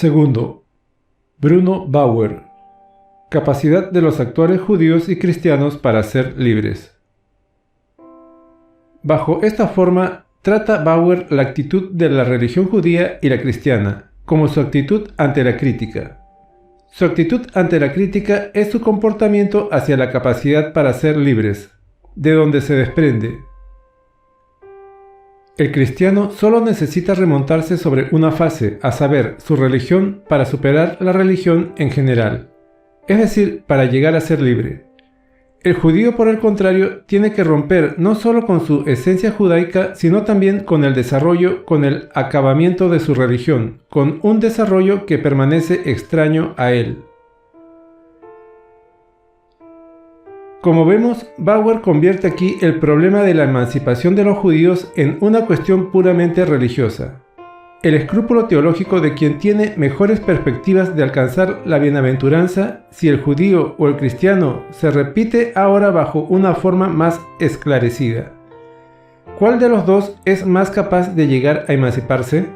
Segundo, Bruno Bauer. Capacidad de los actuales judíos y cristianos para ser libres. Bajo esta forma, trata Bauer la actitud de la religión judía y la cristiana, como su actitud ante la crítica. Su actitud ante la crítica es su comportamiento hacia la capacidad para ser libres, de donde se desprende. El cristiano solo necesita remontarse sobre una fase, a saber, su religión, para superar la religión en general, es decir, para llegar a ser libre. El judío, por el contrario, tiene que romper no solo con su esencia judaica, sino también con el desarrollo, con el acabamiento de su religión, con un desarrollo que permanece extraño a él. Como vemos, Bauer convierte aquí el problema de la emancipación de los judíos en una cuestión puramente religiosa. El escrúpulo teológico de quien tiene mejores perspectivas de alcanzar la bienaventuranza, si el judío o el cristiano, se repite ahora bajo una forma más esclarecida. ¿Cuál de los dos es más capaz de llegar a emanciparse?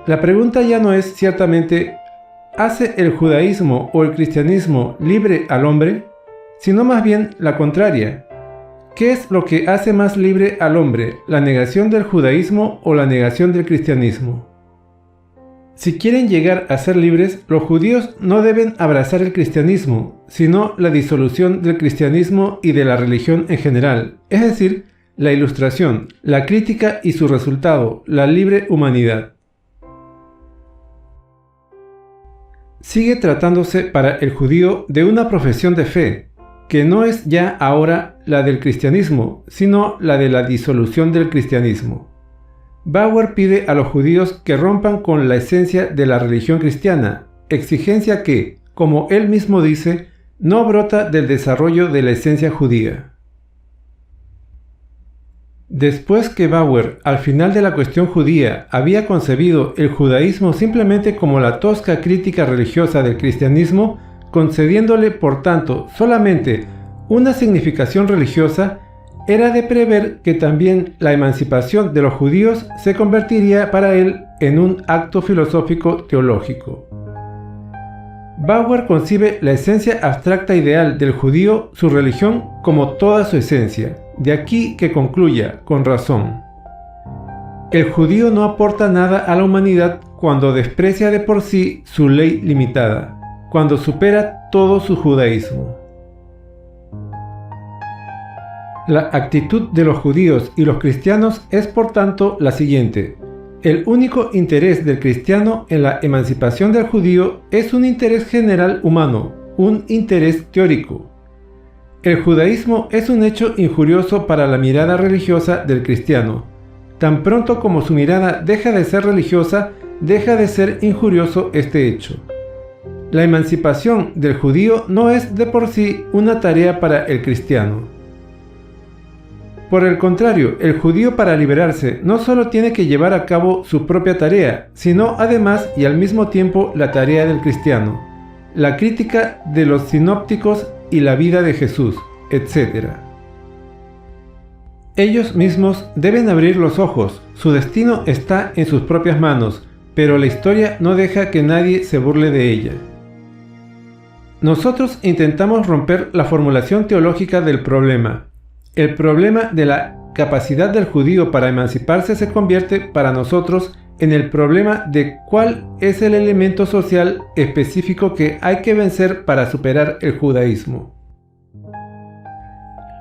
La pregunta ya no es ciertamente ¿hace el judaísmo o el cristianismo libre al hombre?, sino más bien la contraria. ¿Qué es lo que hace más libre al hombre, la negación del judaísmo o la negación del cristianismo? Si quieren llegar a ser libres, los judíos no deben abrazar el cristianismo, sino la disolución del cristianismo y de la religión en general, es decir, la ilustración, la crítica y su resultado, la libre humanidad. Sigue tratándose para el judío de una profesión de fe, que no es ya ahora la del cristianismo, sino la de la disolución del cristianismo. Bauer pide a los judíos que rompan con la esencia de la religión cristiana, exigencia que, como él mismo dice, no brota del desarrollo de la esencia judía. Después que Bauer, al final de la cuestión judía, había concebido el judaísmo simplemente como la tosca crítica religiosa del cristianismo, concediéndole, por tanto, solamente una significación religiosa, era de prever que también la emancipación de los judíos se convertiría para él en un acto filosófico teológico. Bauer concibe la esencia abstracta ideal del judío, su religión, como toda su esencia. De aquí que concluya, con razón: el judío no aporta nada a la humanidad cuando desprecia de por sí su ley limitada, cuando supera todo su judaísmo. La actitud de los judíos y los cristianos es por tanto la siguiente: el único interés del cristiano en la emancipación del judío es un interés general humano, un interés teórico. El judaísmo es un hecho injurioso para la mirada religiosa del cristiano. Tan pronto como su mirada deja de ser religiosa, deja de ser injurioso este hecho. La emancipación del judío no es de por sí una tarea para el cristiano. Por el contrario, el judío, para liberarse, no solo tiene que llevar a cabo su propia tarea, sino además y al mismo tiempo la tarea del cristiano, la crítica de los sinópticos y la vida de Jesús, etc. Ellos mismos deben abrir los ojos, su destino está en sus propias manos, pero la historia no deja que nadie se burle de ella. Nosotros intentamos romper la formulación teológica del problema. El problema de la capacidad del judío para emanciparse se convierte para nosotros en el problema de cuál es el elemento social específico que hay que vencer para superar el judaísmo.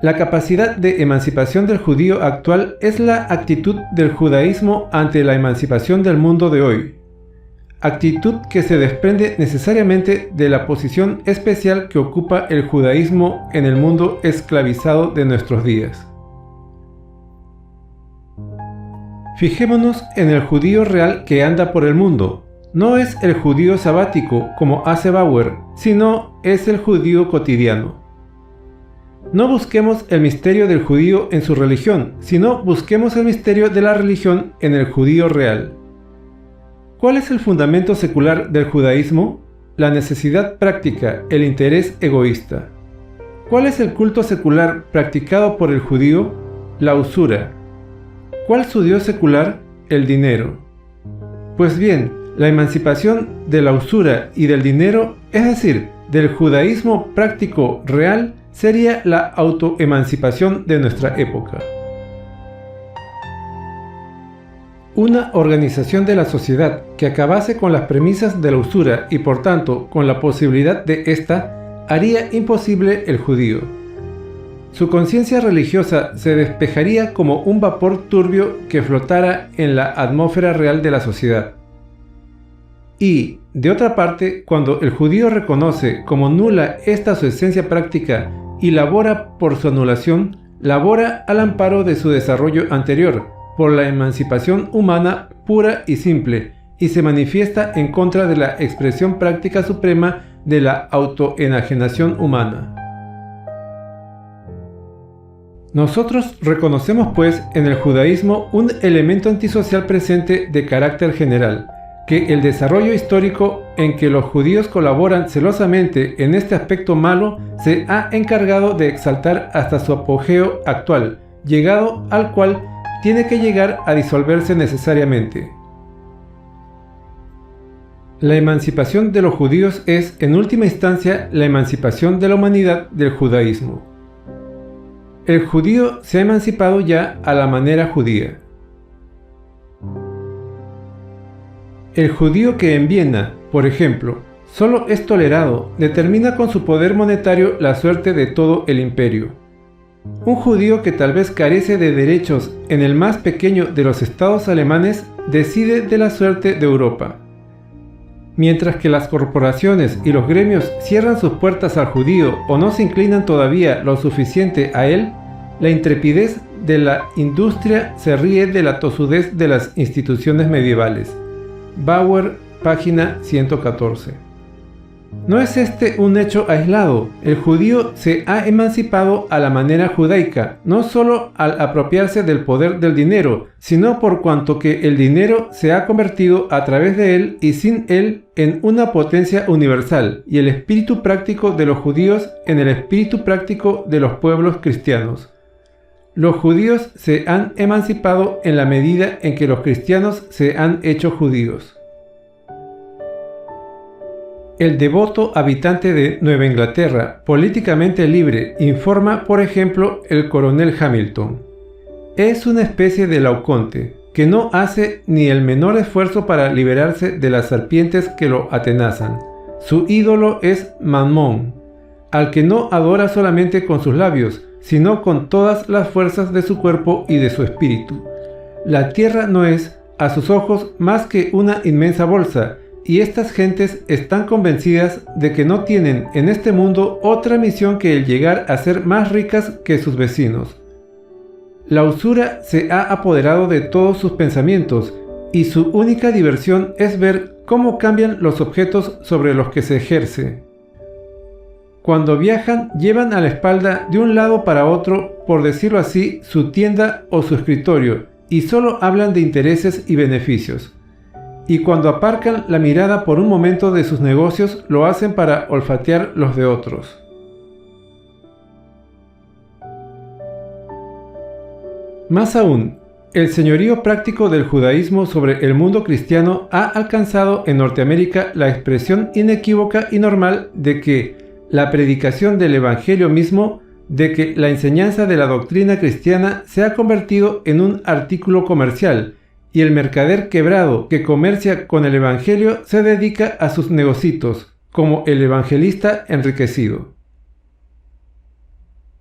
La capacidad de emancipación del judío actual es la actitud del judaísmo ante la emancipación del mundo de hoy. Actitud que se desprende necesariamente de la posición especial que ocupa el judaísmo en el mundo esclavizado de nuestros días. Fijémonos en el judío real que anda por el mundo. No es el judío sabático como hace Bauer, sino es el judío cotidiano. No busquemos el misterio del judío en su religión, sino busquemos el misterio de la religión en el judío real. ¿Cuál es el fundamento secular del judaísmo? La necesidad práctica, el interés egoísta. ¿Cuál es el culto secular practicado por el judío? La usura. ¿Cuál su dios secular? El dinero. Pues bien, La emancipación de la usura y del dinero, es decir, del judaísmo práctico real, sería la autoemancipación de nuestra época. Una organización de la sociedad que acabase con las premisas de la usura y por tanto con la posibilidad de ésta, haría imposible el judío. Su conciencia religiosa se despejaría como un vapor turbio que flotara en la atmósfera real de la sociedad. Y, de otra parte, cuando el judío reconoce como nula esta su esencia práctica y labora por su anulación, labora al amparo de su desarrollo anterior, por la emancipación humana pura y simple, y se manifiesta en contra de la expresión práctica suprema de la autoenajenación humana. Nosotros reconocemos pues en el judaísmo un elemento antisocial presente de carácter general, que el desarrollo histórico en que los judíos colaboran celosamente en este aspecto malo se ha encargado de exaltar hasta su apogeo actual, llegado al cual tiene que llegar a disolverse necesariamente. La emancipación de los judíos es, en última instancia, la emancipación de la humanidad del judaísmo. El judío se ha emancipado ya a la manera judía. El judío que en Viena, por ejemplo, solo es tolerado, determina con su poder monetario la suerte de todo el imperio. Un judío que tal vez carece de derechos en el más pequeño de los estados alemanes decide de la suerte de Europa. Mientras que las corporaciones y los gremios cierran sus puertas al judío o no se inclinan todavía lo suficiente a él, la intrepidez de la industria se ríe de la tosudez de las instituciones medievales. Bauer, página 114. No es este un hecho aislado. El judío se ha emancipado a la manera judaica, no solo al apropiarse del poder del dinero, sino por cuanto que el dinero se ha convertido a través de él y sin él en una potencia universal, y el espíritu práctico de los judíos en el espíritu práctico de los pueblos cristianos. Los judíos se han emancipado en la medida en que los cristianos se han hecho judíos. El devoto habitante de Nueva Inglaterra, políticamente libre, informa, por ejemplo, el coronel Hamilton. Es una especie de Laoconte, que no hace ni el menor esfuerzo para liberarse de las serpientes que lo atenazan. Su ídolo es Mammón, al que no adora solamente con sus labios, sino con todas las fuerzas de su cuerpo y de su espíritu. La tierra no es, a sus ojos, más que una inmensa bolsa, y estas gentes están convencidas de que no tienen en este mundo otra misión que el llegar a ser más ricas que sus vecinos. La usura se ha apoderado de todos sus pensamientos, y su única diversión es ver cómo cambian los objetos sobre los que se ejerce. Cuando viajan, llevan a la espalda de un lado para otro, por decirlo así, su tienda o su escritorio, y solo hablan de intereses y beneficios. Y cuando aparcan la mirada por un momento de sus negocios, lo hacen para olfatear los de otros. Más aún, el señorío práctico del judaísmo sobre el mundo cristiano ha alcanzado en Norteamérica la expresión inequívoca y normal de que la predicación del Evangelio mismo, de que la enseñanza de la doctrina cristiana se ha convertido en un artículo comercial, y el mercader quebrado que comercia con el Evangelio se dedica a sus negocitos, como el evangelista enriquecido.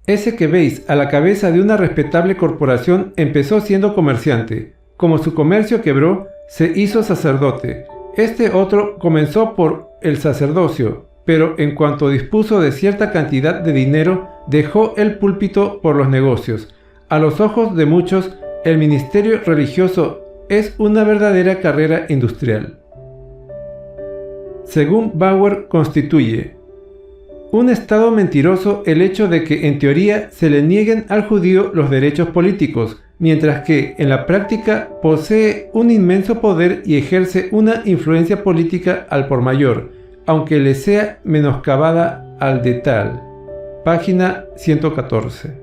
Ese que veis a la cabeza de una respetable corporación empezó siendo comerciante. Como su comercio quebró, se hizo sacerdote. Este otro comenzó por el sacerdocio, pero en cuanto dispuso de cierta cantidad de dinero, dejó el púlpito por los negocios. A los ojos de muchos, el ministerio religioso es una verdadera carrera industrial. Según Bauer, constituye un estado mentiroso el hecho de que en teoría se le nieguen al judío los derechos políticos, mientras que en la práctica posee un inmenso poder y ejerce una influencia política al por mayor, aunque le sea menoscabada al de tal. Página 114.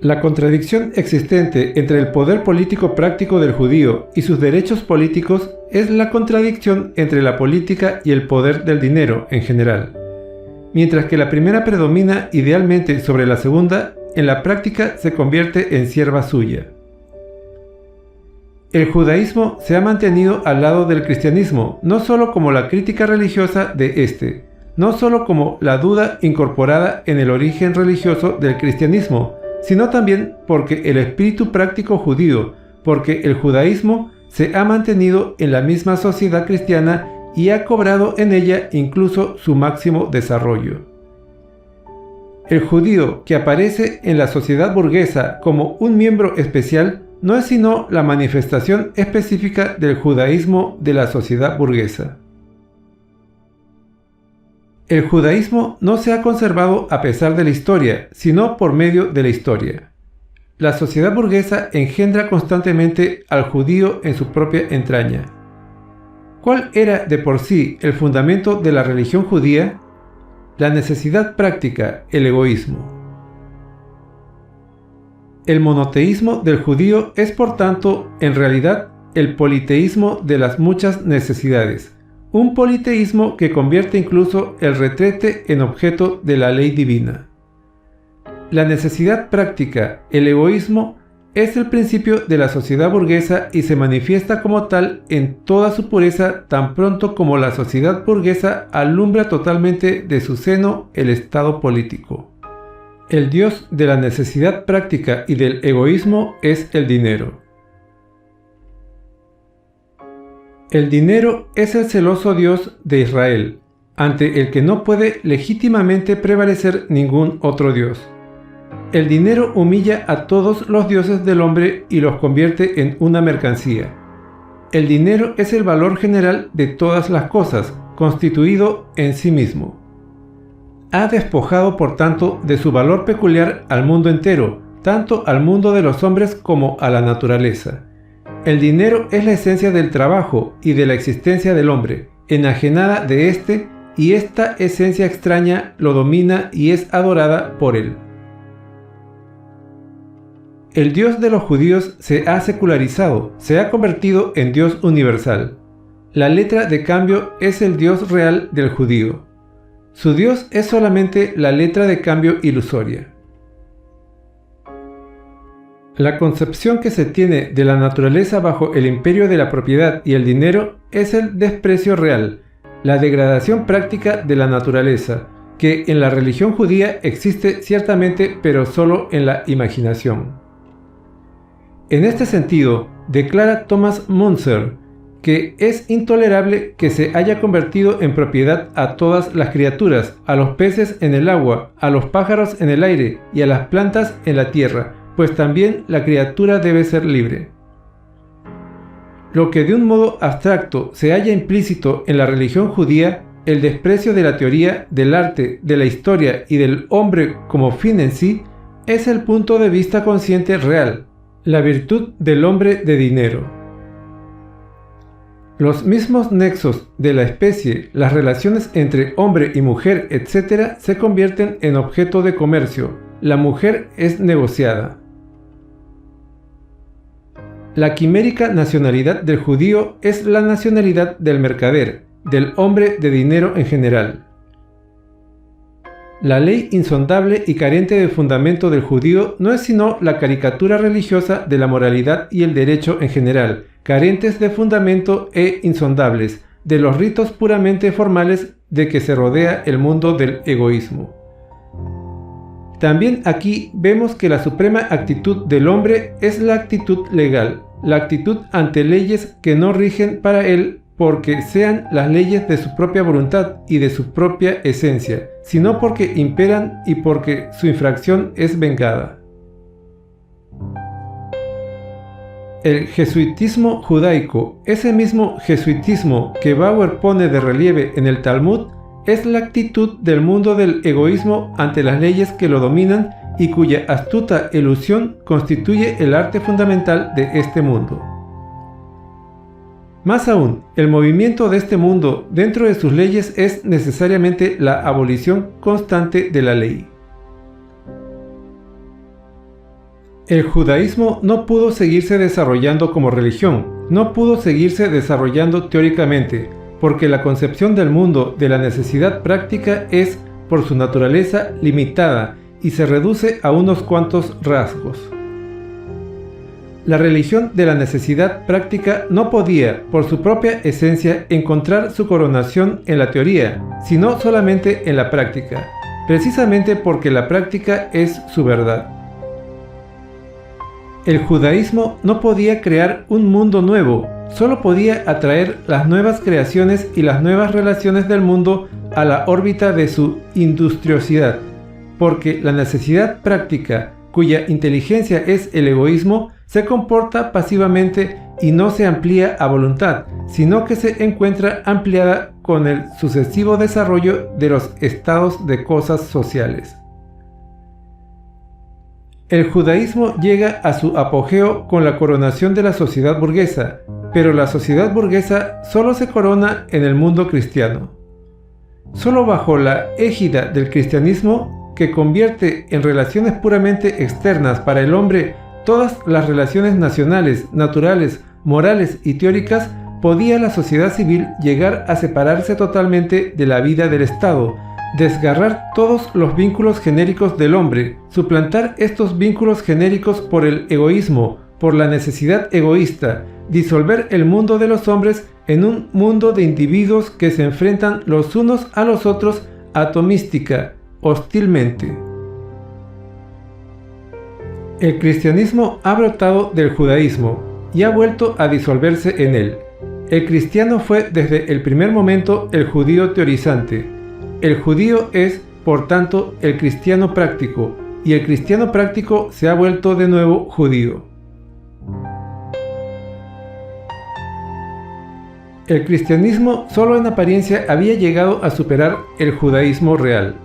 La contradicción existente entre el poder político práctico del judío y sus derechos políticos es la contradicción entre la política y el poder del dinero en general. Mientras que la primera predomina idealmente sobre la segunda, en la práctica se convierte en sierva suya. El judaísmo se ha mantenido al lado del cristianismo, no solo como la crítica religiosa de éste, no solo como la duda incorporada en el origen religioso del cristianismo, sino también porque el espíritu práctico judío, porque el judaísmo se ha mantenido en la misma sociedad cristiana y ha cobrado en ella incluso su máximo desarrollo. El judío que aparece en la sociedad burguesa como un miembro especial no es sino la manifestación específica del judaísmo de la sociedad burguesa. El judaísmo no se ha conservado a pesar de la historia, sino por medio de la historia. La sociedad burguesa engendra constantemente al judío en su propia entraña. ¿Cuál era de por sí el fundamento de la religión judía? La necesidad práctica, el egoísmo. El monoteísmo del judío es por tanto, en realidad, el politeísmo de las muchas necesidades. Un politeísmo que convierte incluso el retrete en objeto de la ley divina. La necesidad práctica, el egoísmo, es el principio de la sociedad burguesa y se manifiesta como tal en toda su pureza tan pronto como la sociedad burguesa alumbra totalmente de su seno el estado político. El dios de la necesidad práctica y del egoísmo es el dinero. El dinero es el celoso Dios de Israel, ante el que no puede legítimamente prevalecer ningún otro Dios. El dinero humilla a todos los dioses del hombre y los convierte en una mercancía. El dinero es el valor general de todas las cosas, constituido en sí mismo. Ha despojado por tanto de su valor peculiar al mundo entero, tanto al mundo de los hombres como a la naturaleza. El dinero es la esencia del trabajo y de la existencia del hombre, enajenada de éste, y esta esencia extraña lo domina y es adorada por él. El Dios de los judíos se ha secularizado, se ha convertido en Dios universal. La letra de cambio es el Dios real del judío. Su Dios es solamente la letra de cambio ilusoria. La concepción que se tiene de la naturaleza bajo el imperio de la propiedad y el dinero es el desprecio real, la degradación práctica de la naturaleza, que en la religión judía existe ciertamente pero solo en la imaginación. En este sentido, declara Thomas Müntzer que es intolerable que se haya convertido en propiedad a todas las criaturas, a los peces en el agua, a los pájaros en el aire y a las plantas en la tierra, pues también la criatura debe ser libre. Lo que de un modo abstracto se halla implícito en la religión judía, el desprecio de la teoría, del arte, de la historia y del hombre como fin en sí, es el punto de vista consciente real, la virtud del hombre de dinero. Los mismos nexos de la especie, las relaciones entre hombre y mujer, etc., se convierten en objeto de comercio. La mujer es negociada. La quimérica nacionalidad del judío es la nacionalidad del mercader, del hombre de dinero en general. La ley insondable y carente de fundamento del judío no es sino la caricatura religiosa de la moralidad y el derecho en general, carentes de fundamento e insondables, de los ritos puramente formales de que se rodea el mundo del egoísmo. También aquí vemos que la suprema actitud del hombre es la actitud legal, la actitud ante leyes que no rigen para él porque sean las leyes de su propia voluntad y de su propia esencia, sino porque imperan y porque su infracción es vengada. El jesuitismo judaico, ese mismo jesuitismo que Bauer pone de relieve en el Talmud, es la actitud del mundo del egoísmo ante las leyes que lo dominan y cuya astuta elusión constituye el arte fundamental de este mundo. Más aún, el movimiento de este mundo dentro de sus leyes es necesariamente la abolición constante de la ley. El judaísmo no pudo seguirse desarrollando como religión, no pudo seguirse desarrollando teóricamente, porque la concepción del mundo de la necesidad práctica es, por su naturaleza, limitada y se reduce a unos cuantos rasgos. La religión de la necesidad práctica no podía, por su propia esencia, encontrar su coronación en la teoría, sino solamente en la práctica, precisamente porque la práctica es su verdad. El judaísmo no podía crear un mundo nuevo, solo podía atraer las nuevas creaciones y las nuevas relaciones del mundo a la órbita de su industriosidad, porque la necesidad práctica, cuya inteligencia es el egoísmo, se comporta pasivamente y no se amplía a voluntad, sino que se encuentra ampliada con el sucesivo desarrollo de los estados de cosas sociales. El judaísmo llega a su apogeo con la coronación de la sociedad burguesa, pero la sociedad burguesa solo se corona en el mundo cristiano. Solo bajo la égida del cristianismo, que convierte en relaciones puramente externas para el hombre todas las relaciones nacionales, naturales, morales y teóricas, podía la sociedad civil llegar a separarse totalmente de la vida del Estado, desgarrar todos los vínculos genéricos del hombre, suplantar estos vínculos genéricos por el egoísmo, por la necesidad egoísta, disolver el mundo de los hombres en un mundo de individuos que se enfrentan los unos a los otros atomística, hostilmente. El cristianismo ha brotado del judaísmo y ha vuelto a disolverse en él. El cristiano fue desde el primer momento el judío teorizante. El judío es, por tanto, el cristiano práctico, y el cristiano práctico se ha vuelto de nuevo judío. El cristianismo solo en apariencia había llegado a superar el judaísmo real.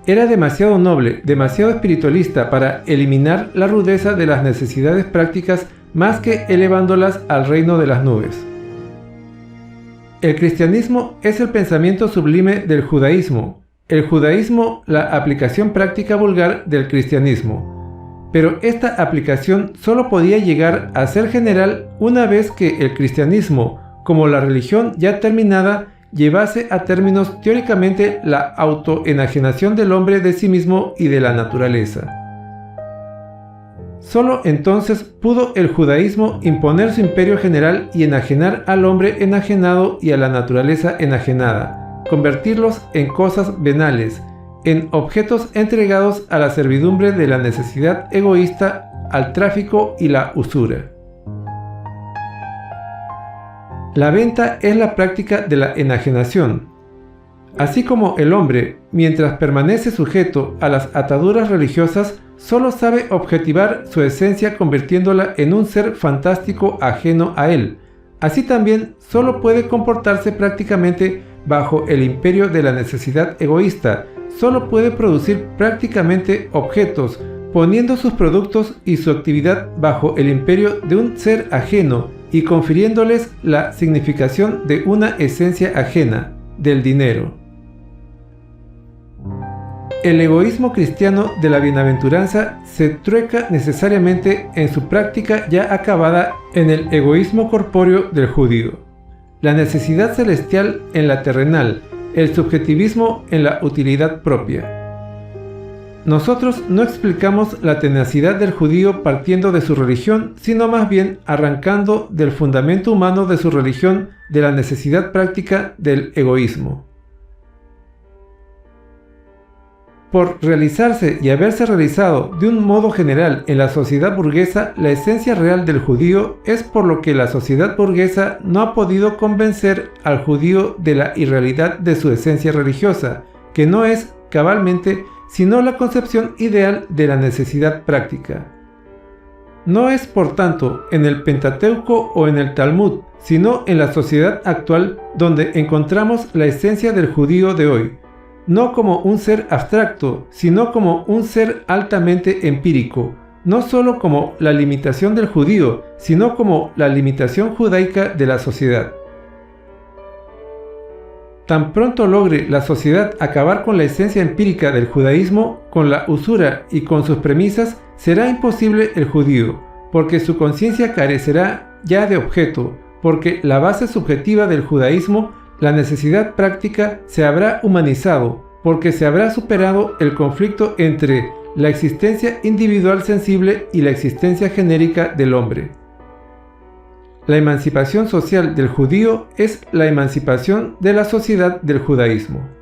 Era demasiado noble, demasiado espiritualista para eliminar la rudeza de las necesidades prácticas más que elevándolas al reino de las nubes. El cristianismo es el pensamiento sublime del judaísmo, el judaísmo la aplicación práctica vulgar del cristianismo. Pero esta aplicación solo podía llegar a ser general una vez que el cristianismo, como la religión ya terminada, llevase a términos teóricamente la autoenajenación del hombre de sí mismo y de la naturaleza. Solo entonces pudo el judaísmo imponer su imperio general y enajenar al hombre enajenado y a la naturaleza enajenada, convertirlos en cosas venales, en objetos entregados a la servidumbre de la necesidad egoísta, al tráfico y la usura. La venta es la práctica de la enajenación. Así como el hombre, mientras permanece sujeto a las ataduras religiosas, solo sabe objetivar su esencia convirtiéndola en un ser fantástico ajeno a él, así también solo puede comportarse prácticamente bajo el imperio de la necesidad egoísta, solo puede producir prácticamente objetos, poniendo sus productos y su actividad bajo el imperio de un ser ajeno y confiriéndoles la significación de una esencia ajena, del dinero. El egoísmo cristiano de la bienaventuranza se trueca necesariamente en su práctica ya acabada en el egoísmo corpóreo del judío. La necesidad celestial en la terrenal, el subjetivismo en la utilidad propia. Nosotros no explicamos la tenacidad del judío partiendo de su religión, sino más bien arrancando del fundamento humano de su religión de la necesidad práctica del egoísmo. Por realizarse y haberse realizado de un modo general en la sociedad burguesa, la esencia real del judío es por lo que la sociedad burguesa no ha podido convencer al judío de la irrealidad de su esencia religiosa, que no es cabalmente sino la concepción ideal de la necesidad práctica. No es, por tanto, en el Pentateuco o en el Talmud, sino en la sociedad actual donde encontramos la esencia del judío de hoy, no como un ser abstracto, sino como un ser altamente empírico, no solo como la limitación del judío, sino como la limitación judaica de la sociedad. Tan pronto logre la sociedad acabar con la esencia empírica del judaísmo, con la usura y con sus premisas, será imposible el judío, porque su conciencia carecerá ya de objeto, porque la base subjetiva del judaísmo, la necesidad práctica, se habrá humanizado, porque se habrá superado el conflicto entre la existencia individual sensible y la existencia genérica del hombre. La emancipación social del judío es la emancipación de la sociedad del judaísmo.